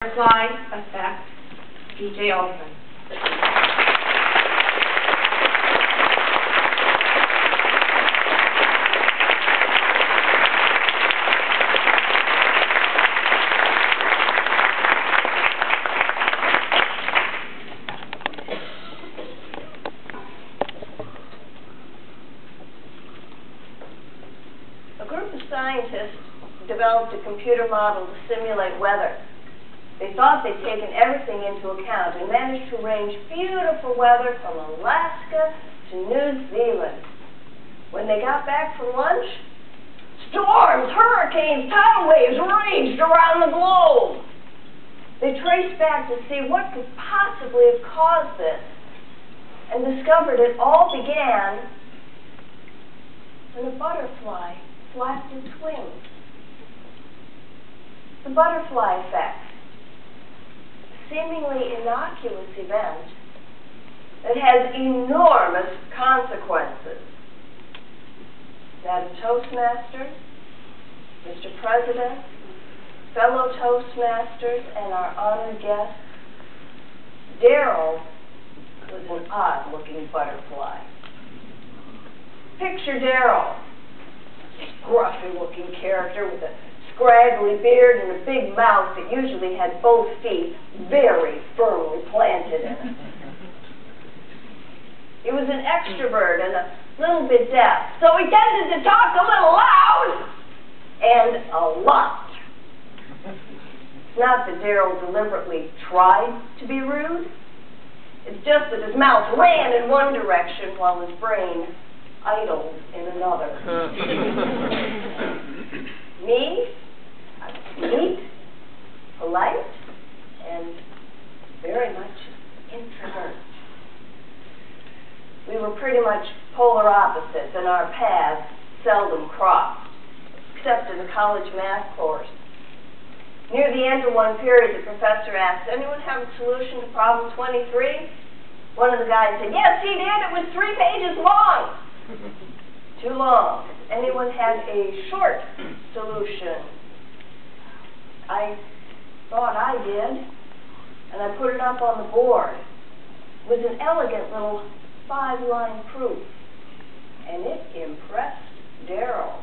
Butterfly effect, J Olsen. A group of scientists developed a computer model to simulate weather. They thought they'd taken everything into account and managed to arrange beautiful weather from Alaska to New Zealand. When they got back from lunch, storms, hurricanes, tidal waves raged around the globe. They traced back to see what could possibly have caused this and discovered it all began when a butterfly flapped its wings. The butterfly effect. Seemingly innocuous event that has enormous consequences. Madam Toastmaster, Mr. President, fellow Toastmasters, and our honored guest, Daryl was an odd-looking butterfly. Picture Daryl, scruffy-looking character with a scraggly beard and a big mouth that usually had both feet very firmly planted in it. He was an extrovert and a little bit deaf, so he tended to talk a little loud and a lot. It's not that Daryl deliberately tried to be rude. It's just that his mouth ran in one direction while his brain idled in another. Me? Neat, polite, and very much introvert. We were pretty much polar opposites, and our paths seldom crossed, except in the college math course. Near the end of one period, the professor asked, "Anyone have a solution to problem 23? One of the guys said, "Yes, he did. It was 3 pages long." Too long. Anyone had a short solution? I thought I did, and I put it up on the board. It was an elegant little 5-line proof, and it impressed Daryl.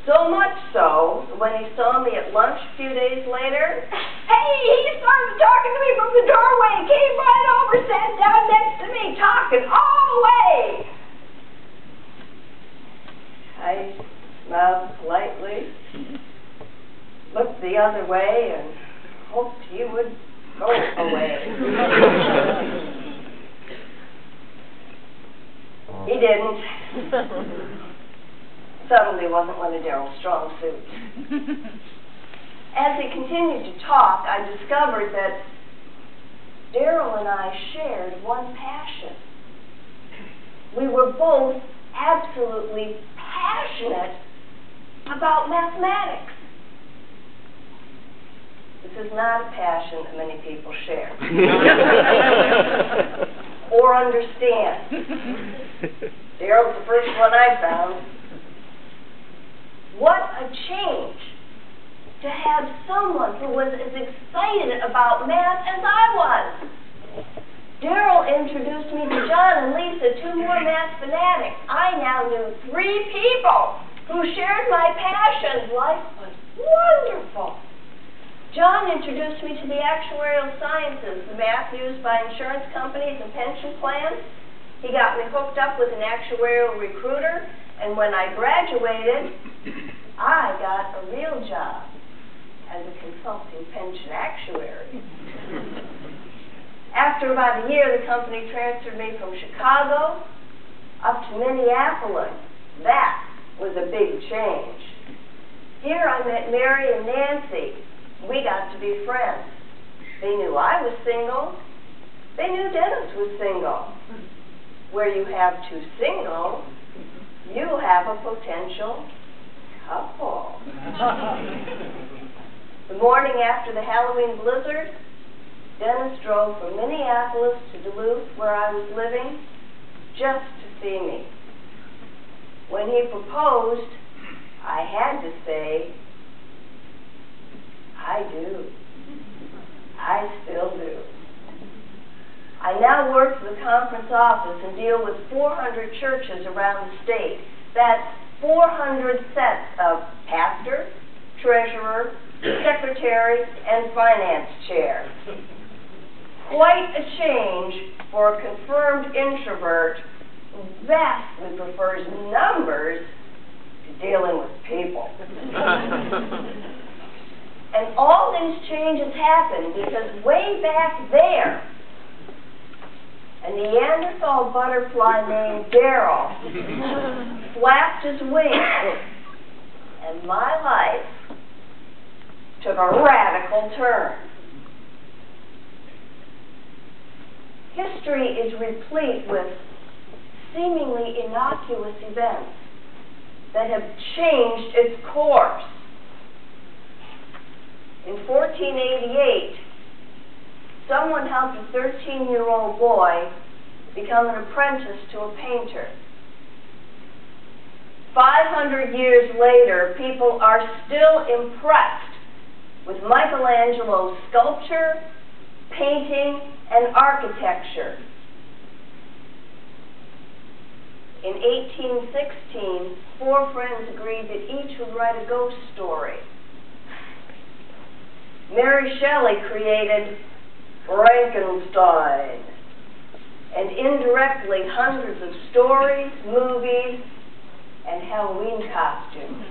So much so, when he saw me at lunch a few days later, hey, he started talking to me from the doorway, came right over, sat down next to me, talking all the way. I smiled politely, looked the other way, and hoped he would go away. He didn't. Suddenly wasn't one of Daryl's strong suits. As he continued to talk, I discovered that Daryl and I shared one passion. We were both absolutely passionate about mathematics. This is not a passion that many people share or understand. Daryl's the first one I found. What a change to have someone who was as excited about math as I was. Daryl introduced me to John and Lisa, 2 more math fanatics. I now knew 3 people who shared my passion. Life was wonderful. John introduced me to the actuarial sciences, the math used by insurance companies and pension plans. He got me hooked up with an actuarial recruiter, and when I graduated, I got a real job as a consulting pension actuary. After about a year, the company transferred me from Chicago up to Minneapolis. That was a big change. Here I met Mary and Nancy. We got to be friends. They knew I was single. They knew Dennis was single. Where you have 2 singles, you have a potential couple. The morning after the Halloween blizzard, Dennis drove from Minneapolis to Duluth, where I was living, just to see me. When he proposed, I had to say, I do. conference office and deal with 400 churches around the state. That's 400 sets of pastor, treasurer, secretary, and finance chair. Quite a change for a confirmed introvert who vastly prefers numbers to dealing with people. And all these changes happened because way back there, a Neanderthal butterfly named Daryl flapped his wings, and my life took a radical turn. History is replete with seemingly innocuous events that have changed its course. In 1488, someone helped a 13-year-old boy become an apprentice to a painter. 500 years later, people are still impressed with Michelangelo's sculpture, painting, and architecture. In 1816, 4 friends agreed that each would write a ghost story. Mary Shelley created Frankenstein, and indirectly hundreds of stories, movies, and Halloween costumes.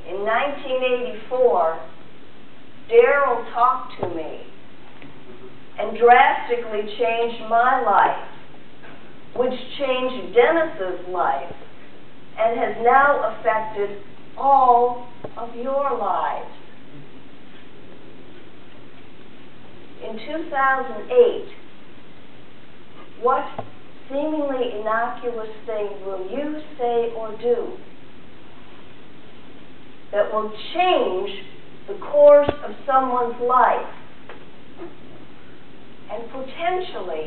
In 1984, Daryl talked to me and drastically changed my life, which changed Dennis's life and has now affected all of your lives. In 2008, what seemingly innocuous thing will you say or do that will change the course of someone's life and potentially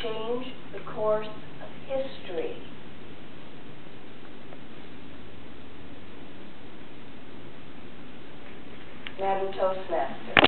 change the course of history? Madam Toastmaster.